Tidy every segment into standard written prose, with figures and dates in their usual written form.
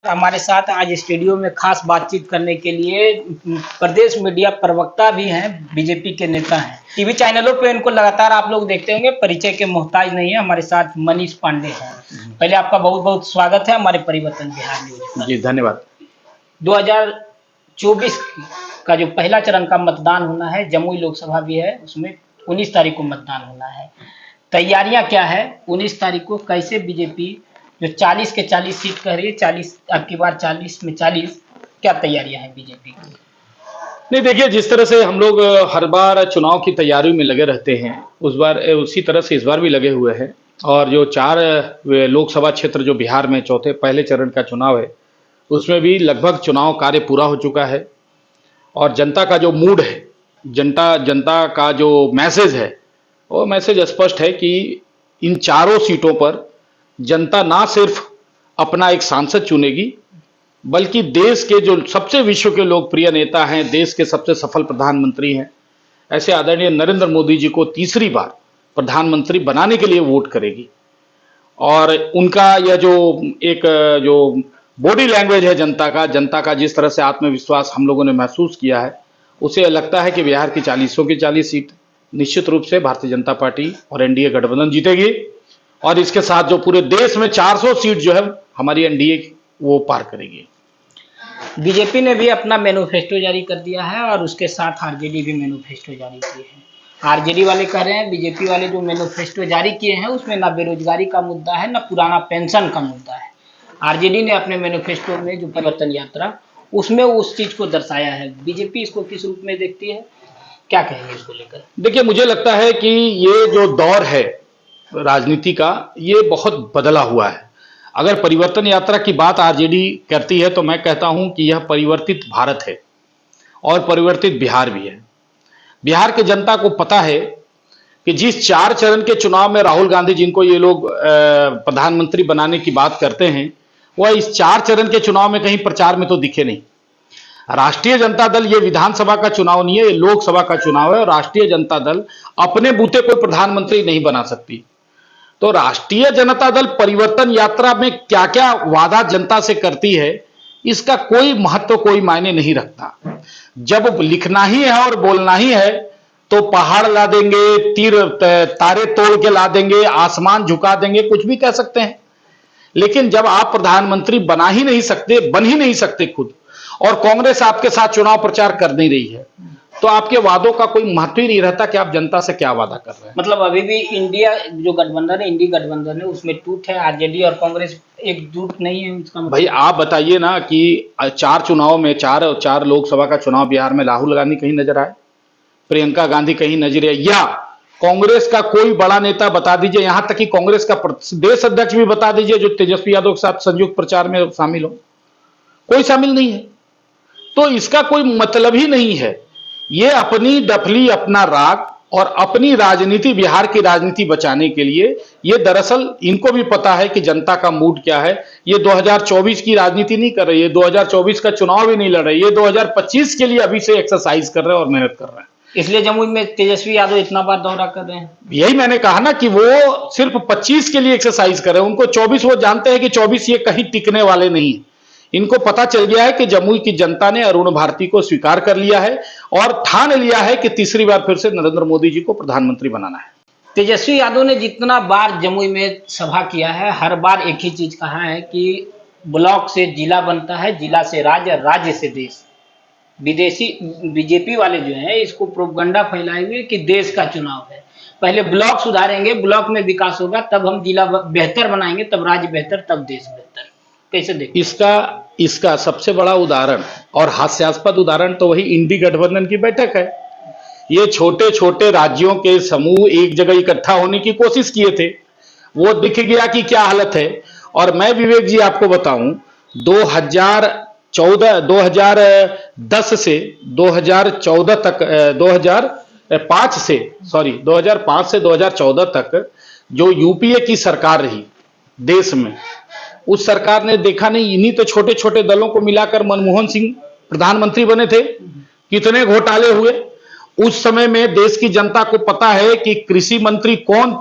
हमारे साथ आज स्टूडियो में खास बातचीत करने के लिए प्रदेश मीडिया प्रवक्ता भी हैं, बीजेपी के नेता हैं। टीवी चैनलों पे इनको लगातार आप लोग देखते होंगे, परिचय के मोहताज नहीं है। हमारे साथ मनीष पांडे हैं। पहले आपका बहुत बहुत स्वागत है हमारे परिवर्तन बिहार न्यूज। जी धन्यवाद। 2024 का जो पहला चरण का मतदान होना है, जमुई लोकसभा भी है, उसमें 19 तारीख को मतदान होना है। तैयारियां क्या है? 19 तारीख को कैसे बीजेपी जो 40 के 40 सीट कह रही है, 40 अब की बार 40 में 40, क्या तैयारियां हैं बीजेपी की? नहीं, देखिए, जिस तरह से हम लोग हर बार चुनाव की तैयारी में लगे रहते हैं, उसी तरह से इस बार भी लगे हुए हैं। और जो 4 लोकसभा क्षेत्र जो बिहार में चौथे पहले चरण का चुनाव है, उसमें भी लगभग चुनाव कार्य पूरा हो चुका है। और जनता का जो मूड है, जनता का जो मैसेज है, वो मैसेज स्पष्ट है कि इन चारों सीटों पर जनता ना सिर्फ अपना एक सांसद चुनेगी, बल्कि देश के जो सबसे विश्व के लोकप्रिय नेता हैं, देश के सबसे सफल प्रधानमंत्री हैं, ऐसे आदरणीय नरेंद्र मोदी जी को तीसरी बार प्रधानमंत्री बनाने के लिए वोट करेगी। और उनका यह जो बॉडी लैंग्वेज है जनता का जिस तरह से आत्मविश्वास हम लोगों ने महसूस किया है, उसे लगता है कि बिहार की 40 की 40 सीट निश्चित रूप से भारतीय जनता पार्टी और एनडीए गठबंधन जीतेगी। और इसके साथ जो पूरे देश में 400 सीट जो है हमारी एनडीए वो पार करेगी। बीजेपी ने भी अपना मैनिफेस्टो जारी कर दिया है और उसके साथ आरजेडी भी मैनिफेस्टो जारी किए हैं। आरजेडी वाले कह रहे हैं, बीजेपी वाले जो मैनिफेस्टो जारी किए हैं उसमें ना बेरोजगारी का मुद्दा है, ना पुराना पेंशन का मुद्दा है। आरजेडी ने अपने मैनिफेस्टो में जो परिवर्तन यात्रा, उसमें उस चीज को दर्शाया है। बीजेपी इसको किस रूप में देखती है, क्या कहेंगे इसको लेकर? देखिए, मुझे लगता है कि ये जो दौर है राजनीति का, ये बहुत बदला हुआ है। अगर परिवर्तन यात्रा की बात आरजेडी करती है तो मैं कहता हूं कि यह परिवर्तित भारत है और परिवर्तित बिहार भी है। बिहार की जनता को पता है कि जिस 4 चरण के चुनाव में राहुल गांधी जिनको ये लोग प्रधानमंत्री बनाने की बात करते हैं, वह इस 4 चरण के चुनाव में कहीं प्रचार में तो दिखे नहीं। राष्ट्रीय जनता दल, ये विधानसभा का चुनाव नहीं है, ये लोकसभा का चुनाव है। और राष्ट्रीय जनता दल अपने बूते कोई प्रधानमंत्री नहीं बना सकती। तो राष्ट्रीय जनता दल परिवर्तन यात्रा में क्या क्या वादा जनता से करती है, इसका कोई महत्व, कोई मायने नहीं रखता। जब लिखना ही है और बोलना ही है तो पहाड़ ला देंगे, तारे तोड़ के ला देंगे, आसमान झुका देंगे, कुछ भी कह सकते हैं। लेकिन जब आप प्रधानमंत्री बन ही नहीं सकते खुद, और कांग्रेस आपके साथ चुनाव प्रचार कर नहीं रही है, तो आपके वादों का कोई महत्व ही नहीं रहता कि आप जनता से क्या वादा कर रहे हैं। मतलब अभी भी इंडिया जो गठबंधन है, इंडी गठबंधन है, उसमें टूट है। आरजेडी और कांग्रेस एकजुट नहीं है उसका मतलब। भाई आप बताइए ना कि 4 चुनाव में, 4 लोकसभा का चुनाव बिहार में राहुल गांधी कहीं नजर आए, प्रियंका गांधी कहीं नजर आए, या कांग्रेस का कोई बड़ा नेता बता दीजिए, यहां तक कि कांग्रेस का प्रदेश अध्यक्ष भी बता दीजिए जो तेजस्वी यादव के साथ संयुक्त प्रचार में शामिल हो। कोई शामिल नहीं है। तो इसका कोई मतलब ही नहीं है। ये अपनी डफली, अपना राग और अपनी राजनीति, बिहार की राजनीति बचाने के लिए, ये दरअसल इनको भी पता है कि जनता का मूड क्या है। ये 2024 की राजनीति नहीं कर रही है, 2024 का चुनाव भी नहीं लड़ रही है, 2025 के लिए अभी से एक्सरसाइज कर रहे हैं और मेहनत कर रहे हैं। इसलिए जमुई में तेजस्वी यादव इतना बार दौरा कर रहे हैं। यही मैंने कहा ना कि वो सिर्फ 25 के लिए एक्सरसाइज कर रहे हैं। उनको 24, वो जानते हैं कि 24 ये कहीं टिकने वाले नहीं। इनको पता चल गया है कि जमुई की जनता ने अरुण भारती को स्वीकार कर लिया है और ठान लिया है कि तीसरी बार फिर से नरेंद्र मोदी जी को प्रधानमंत्री बनाना है। तेजस्वी यादव ने जितना बार जमुई में सभा किया है, हर बार एक ही चीज कहा है कि ब्लॉक से जिला बनता है, जिला से राज्य, राज्य से देश। विदेशी बीजेपी वाले जो हैं इसको प्रोपगंडा फैलाए हुए कि देश का चुनाव है, पहले ब्लॉक सुधारेंगे, ब्लॉक में विकास होगा, तब हम जिला बेहतर बनाएंगे, तब राज्य बेहतर, तब देश बेहतर। कैसे देखिए? इसका सबसे बड़ा उदाहरण और हास्यास्पद उदाहरण तो वही इंडी गठबंधन की बैठक है। ये छोटे छोटे राज्यों के समूह एक जगह इकट्ठा होने की कोशिश किए थे, वो दिख गया कि क्या हालत है। और मैं विवेक जी आपको बताऊं, 2010 से 2014 तक, 2005 से 2014 तक जो यूपीए की सरकार रही देश में, उस सरकार ने देखा नहीं, इन्हीं तो छोटे छोटे दलों को मिलाकर मनमोहन सिंह प्रधानमंत्री बने थे, कितने घोटाले हुए। उस समय में देश की जनता को पता है कि कृषि मंत्री कौन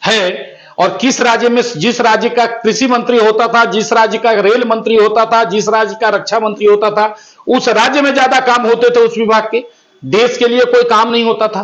है और किस राज्य में जिस राज्य का कृषि मंत्री होता था, जिस राज्य का रेल मंत्री होता था, जिस राज्य का रक्षा मंत्री होता था, उस राज्य में ज्यादा काम होते थे उस विभाग के। देश के लिए कोई काम नहीं होता था,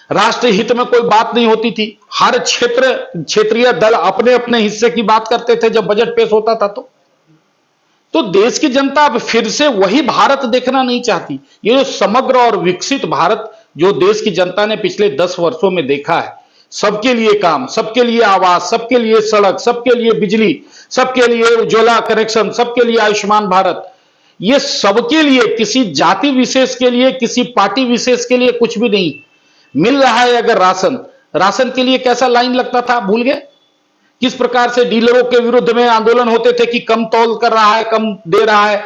राष्ट्र हित में कोई बात नहीं होती थी। हर क्षेत्रीय दल अपने अपने हिस्से की बात करते थे जब बजट पेश होता था। तो देश की जनता अब फिर से वही भारत देखना नहीं चाहती। ये जो समग्र और विकसित भारत जो देश की जनता ने पिछले 10 वर्षों में देखा है, सबके लिए काम, सबके लिए आवास, सबके लिए सड़क, सबके लिए बिजली, सबके लिए उज्ज्वला कनेक्शन, सबके लिए आयुष्मान भारत, ये सबके लिए, किसी जाति विशेष के लिए, किसी पार्टी विशेष के लिए कुछ भी नहीं मिल रहा है। अगर राशन के लिए कैसा लाइन लगता था, भूल गए? किस प्रकार से डीलरों के विरुद्ध में आंदोलन होते थे कि कम तौल कर रहा है, कम दे रहा है।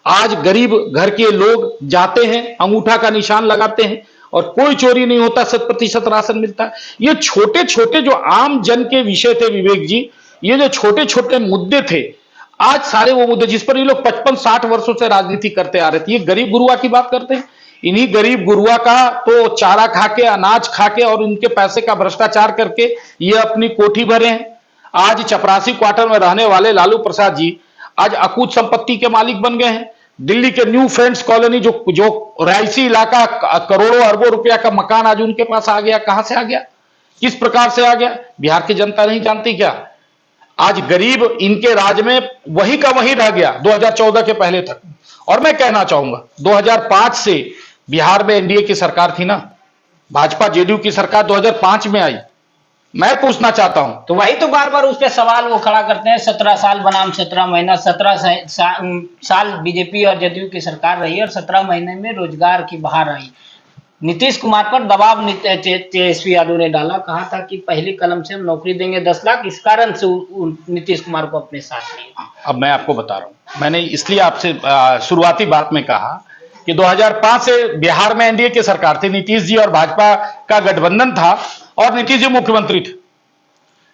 आज गरीब घर के लोग जाते हैं, अंगूठा का निशान लगाते हैं और कोई चोरी नहीं होता, 100% राशन मिलता है। ये छोटे छोटे जो आम जन के विषय थे विवेक जी, ये जो छोटे छोटे मुद्दे थे, आज सारे वो मुद्दे जिस पर ये लोग 55-60 वर्षों से राजनीति करते आ रहे थे, ये गरीब गुरुआ की बात करते हैं। इन्हीं गरीब गुरुआ का तो चारा खाके, अनाज खाके और इनके पैसे का भ्रष्टाचार करके ये अपनी कोठी भरे हैं। आज चपरासी क्वार्टर में रहने वाले लालू प्रसाद जी आज अकूत संपत्ति के मालिक बन गए हैं। दिल्ली के न्यू फ्रेंड्स कॉलोनी जो रहायशी इलाका, करोड़ों अरबों रुपया का मकान आज उनके पास आ गया। कहां से आ गया, किस प्रकार से आ गया, बिहार की जनता नहीं जानती क्या? आज गरीब इनके राज में वही का वही रह गया 2014 के पहले तक। और मैं कहना चाहूंगा 2005 से बिहार में एनडीए की सरकार थी ना, भाजपा जेडीयू की सरकार 2005 में आई। मैं पूछना चाहता हूं, तो वही तो बार बार उस पर सवाल वो खड़ा करते हैं, 17 साल बनाम 17 महीना, 17 साल बीजेपी और जदयू की सरकार रही और 17 महीने में रोजगार की बहार आई। नीतीश कुमार पर दबाव तेजस्वी यादव ने डाला, कहा था कि पहली कलम से हम नौकरी देंगे 10 लाख, इस कारण से नीतीश कुमार को अपने साथ लिया। अब मैं आपको बता रहा हूं, मैंने इसलिए आपसे शुरुआती बात में कहा कि 2005 से बिहार में एनडीए की सरकार थी, नीतीश जी और भाजपा का गठबंधन था और नीतीश जी मुख्यमंत्री थे।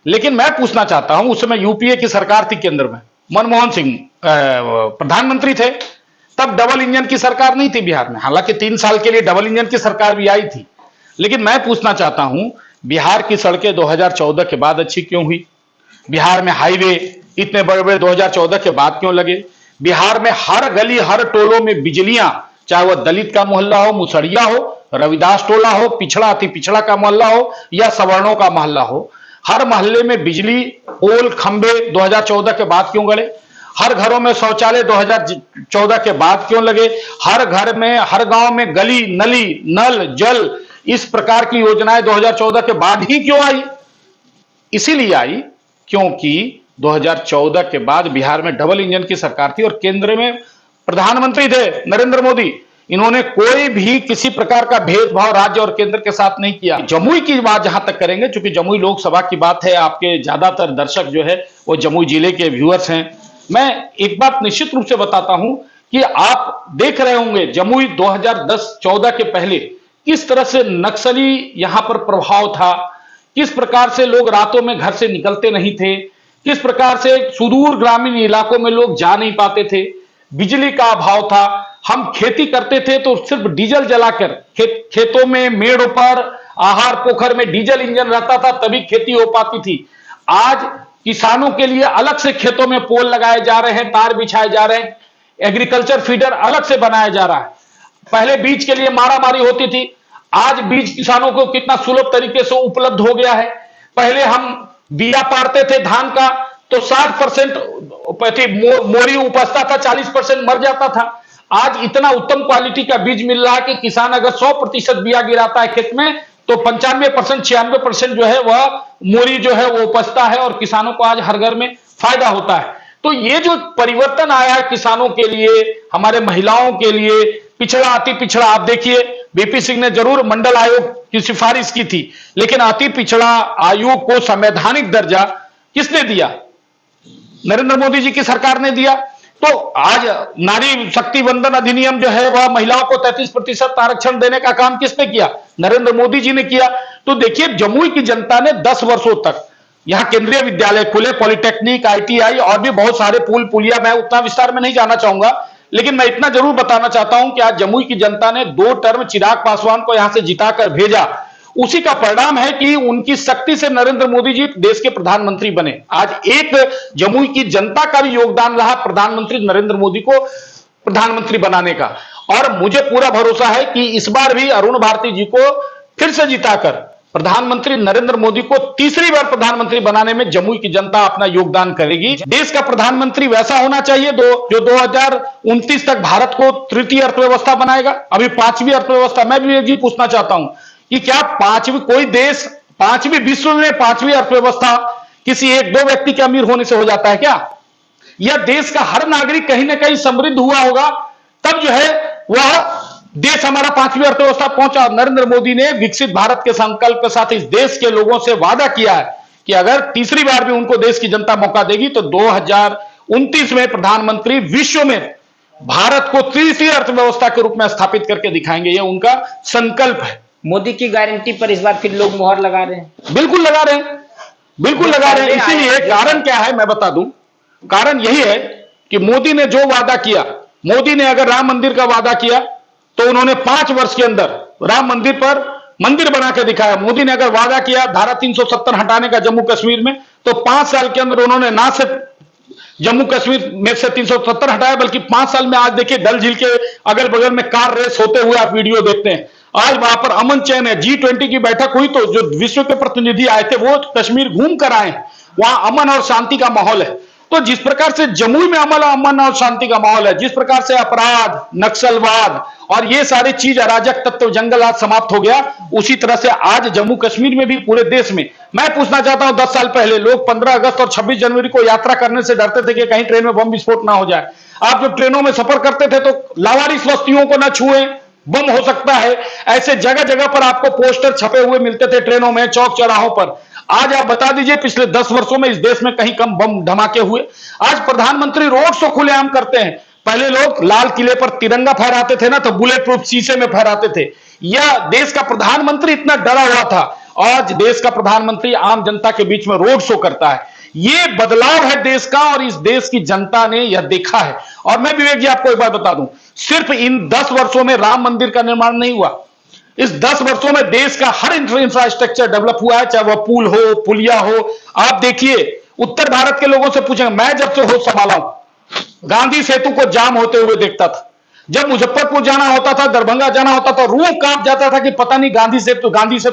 लेकिन मैं पूछना चाहता हूं, उस समय यूपीए की सरकार थी केंद्र में, मनमोहन सिंह प्रधानमंत्री थे, तब डबल इंजन की सरकार नहीं थी बिहार में। हालांकि 3 साल के लिए डबल इंजन की सरकार भी आई थी। लेकिन मैं पूछना चाहता हूं, बिहार की सड़कें 2014 के बाद अच्छी क्यों हुई? बिहार में हाईवे इतने बड़े बड़े 2014 के बाद क्यों लगे? बिहार में हर गली हर टोलों में बिजलियां, चाहे वह दलित का मोहल्ला हो, मुसड़िया हो, रविदास टोला हो, पिछड़ा अति पिछड़ा का मोहल्ला हो या सवर्णों का मोहल्ला हो, हर मोहल्ले में बिजली पोल खंबे 2014 के बाद क्यों गड़े? हर घरों में शौचालय 2014 के बाद क्यों लगे? हर घर में, हर गांव में गली नली नल जल, इस प्रकार की योजनाएं 2014 के बाद ही क्यों आई? इसीलिए आई क्योंकि 2014 के बाद बिहार में डबल इंजन की सरकार थी और केंद्र में प्रधानमंत्री थे नरेंद्र मोदी। इन्होंने कोई भी किसी प्रकार का भेदभाव राज्य और केंद्र के साथ नहीं किया। जमुई की बात जहां तक करेंगे, चूंकि जमुई लोकसभा की बात है, आपके ज्यादातर दर्शक जो है वो जमुई जिले के व्यूअर्स हैं, मैं एक बात निश्चित रूप से बताता हूं कि आप देख रहे होंगे जमुई 2010-14 के पहले किस तरह से नक्सली यहां पर प्रभाव था, किस प्रकार से लोग रातों में घर से निकलते नहीं थे, किस प्रकार से सुदूर ग्रामीण इलाकों में लोग जा नहीं पाते थे, बिजली का अभाव था, हम खेती करते थे तो सिर्फ डीजल जलाकर खेतों में, मेड़ों पर, आहार पोखर में डीजल इंजन रहता था तभी खेती हो पाती थी। आज किसानों के लिए अलग से खेतों में पोल लगाए जा रहे हैं, तार बिछाए जा रहे हैं, एग्रीकल्चर फीडर अलग से बनाया जा रहा है। पहले बीज के लिए मारामारी होती थी, आज बीज किसानों को कितना सुलभ तरीके से उपलब्ध हो गया है। पहले हम बिया पारते थे धान का तो 60% मोरी उपजता था, 40% मर जाता था। आज इतना उत्तम क्वालिटी का बीज मिल रहा है कि किसान अगर 100% बिया गिराता है खेत में तो 95% 96% जो है वह मोरी जो है वो उपजता है और किसानों को आज हर घर में फायदा होता है। तो ये जो परिवर्तन आया है किसानों के लिए, हमारे महिलाओं के लिए, पिछड़ा अति पिछड़ा, आप देखिए बीपी सिंह ने जरूर मंडल आयोग की सिफारिश की थी, लेकिन अति पिछड़ा आयोग को संवैधानिक दर्जा किसने दिया? नरेंद्र मोदी जी की सरकार ने दिया। तो आज नारी शक्ति वंदन अधिनियम जो है वह महिलाओं को 33% आरक्षण देने का काम किसने किया? नरेंद्र मोदी जी ने किया। तो देखिए जमुई की जनता ने 10 वर्षों तक यहां केंद्रीय विद्यालय खुले, पॉलिटेक्निक, आईटीआई और भी बहुत सारे पुल पुलिया, मैं उतना विस्तार में नहीं जाना चाहूंगा, लेकिन मैं इतना जरूर बताना चाहता हूं कि आज जमुई की जनता ने 2 टर्म चिराग पासवान को यहां से जिताकर भेजा। उसी का परिणाम है कि उनकी शक्ति से नरेंद्र मोदी जी देश के प्रधानमंत्री बने। आज एक जमुई की जनता का भी योगदान रहा प्रधानमंत्री नरेंद्र मोदी को प्रधानमंत्री बनाने का, और मुझे पूरा भरोसा है कि इस बार भी अरुण भारती जी को फिर से जिताकर प्रधानमंत्री नरेंद्र मोदी को तीसरी बार प्रधानमंत्री बनाने में जमुई की जनता अपना योगदान करेगी। देश का प्रधानमंत्री वैसा होना चाहिए जो 2029 तक भारत को तृतीय अर्थव्यवस्था बनाएगा, अभी पांचवी अर्थव्यवस्था। मैं भी जी पूछना चाहता हूं कि क्या कोई देश पांचवी विश्व में पांचवी अर्थव्यवस्था किसी एक दो व्यक्ति के अमीर होने से हो जाता है क्या? यह देश का हर नागरिक कहीं ना कहीं समृद्ध हुआ होगा, तब जो है वह देश हमारा पांचवी अर्थव्यवस्था पहुंचा। नरेंद्र मोदी ने विकसित भारत के संकल्प के साथ इस देश के लोगों से वादा किया है कि अगर तीसरी बार भी उनको देश की जनता मौका देगी तो 2029 में प्रधानमंत्री विश्व में भारत को तीसरी अर्थव्यवस्था के रूप में स्थापित करके दिखाएंगे। यह उनका संकल्प है। मोदी की गारंटी पर इस बार फिर लोग मुहर लगा रहे हैं। बिल्कुल लगा रहे हैं, बिल्कुल लगा रहे हैं। इसीलिए कारण क्या है मैं बता दूं, कारण यही है कि मोदी ने जो वादा किया, मोदी ने अगर राम मंदिर का वादा किया तो उन्होंने 5 वर्ष के अंदर राम मंदिर पर मंदिर बना के दिखाया। मोदी ने अगर वादा किया धारा 370 हटाने का जम्मू कश्मीर में, तो 5 साल के अंदर उन्होंने ना सिर्फ जम्मू कश्मीर में से 370 हटाया, बल्कि 5 साल में आज देखिए डल झील के अगल बगल में कार रेस होते हुए आप वीडियो देखते हैं। आज वहां पर अमन चैन है। G20 की बैठक हुई तो जो विश्व के प्रतिनिधि आए थे वो कश्मीर घूम कर आए, वहां अमन और शांति का माहौल है। तो जिस प्रकार से जमुई में अमन और शांति का माहौल है, जिस प्रकार से अपराध, नक्सलवाद और ये सारी चीज, अराजक तत्व, जंगल आज समाप्त हो गया, उसी तरह से आज जम्मू कश्मीर में भी पूरे देश में। मैं पूछना चाहता हूं 10 साल पहले लोग 15 अगस्त और 26 जनवरी को यात्रा करने से डरते थे कि कहीं ट्रेन में बम विस्फोट ना हो जाए। आप जब ट्रेनों में सफर करते थे तो लावारिस बस्तियों को ना छुएं, बम हो सकता है, ऐसे जगह जगह पर आपको पोस्टर छपे हुए मिलते थे ट्रेनों में, चौक चौराहों पर। आज आप बता दीजिए पिछले 10 वर्षों में इस देश में कहीं कम बम धमाके हुए? आज प्रधानमंत्री रोड शो खुलेआम करते हैं। पहले लोग लाल किले पर तिरंगा फहराते थे ना, तो बुलेट प्रूफ शीशे में फहराते थे। यह देश का प्रधानमंत्री इतना डरा हुआ था, आज देश का प्रधानमंत्री आम जनता के बीच में रोड शो करता है। ये बदलाव है देश का, और इस देश की जनता ने यह देखा है। और मैं विवेक जी आपको एक बात बता दूं, सिर्फ इन 10 वर्षों में राम मंदिर का निर्माण नहीं हुआ, इस 10 वर्षों में देश का हर इंफ्रास्ट्रक्चर डेवलप हुआ है, चाहे वह पुल हो, पुलिया हो। आप देखिए उत्तर भारत के लोगों से पूछेंगे, मैं जब से होश संभाला हूं गांधी सेतु को जाम होते हुए देखता था। जब मुजफ्फरपुर जाना होता था, दरभंगा जाना होता था, रूह कांप जाता था कि पता नहीं गांधी सेतु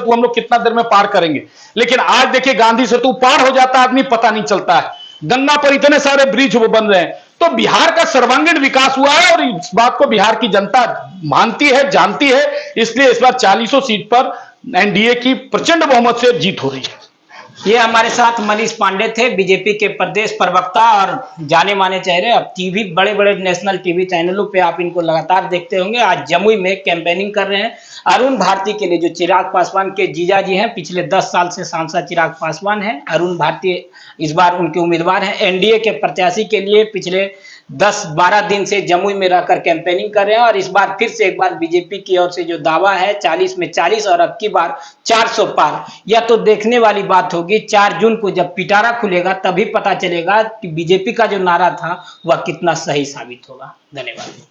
हम लोग कितना देर में पार करेंगे। लेकिन आज देखिए गांधी सेतु पार हो जाता है आदमी, पता नहीं चलता है। गंगा पर इतने सारे ब्रिज बन रहे हैं। तो बिहार का सर्वांगीण विकास हुआ है, और इस बात को बिहार की जनता मानती है, जानती है। इसलिए इस बार 40 सीट पर एनडीए की प्रचंड बहुमत से जीत हो रही है। ये हमारे साथ मनीष पांडे थे, बीजेपी के प्रदेश प्रवक्ता और जाने माने चेहरे। अब टीवी, बड़े बड़े नेशनल टीवी चैनलों पे आप इनको लगातार देखते होंगे। आज जमुई में कैंपेनिंग कर रहे हैं अरुण भारती के लिए, जो चिराग पासवान के जीजा जी हैं। पिछले 10 साल से सांसद चिराग पासवान हैं। अरुण भारती इस बार उनके उम्मीदवार हैं। एनडीए के प्रत्याशी के लिए पिछले 10-12 दिन से जमुई में रहकर कैंपेनिंग कर रहे हैं। और इस बार फिर से एक बार बीजेपी की ओर से जो दावा है 40 में 40 और अब की बार 400 पार, यह तो देखने वाली बात होगी। 4 जून को जब पिटारा खुलेगा तभी पता चलेगा कि बीजेपी का जो नारा था वह कितना सही साबित होगा। धन्यवाद।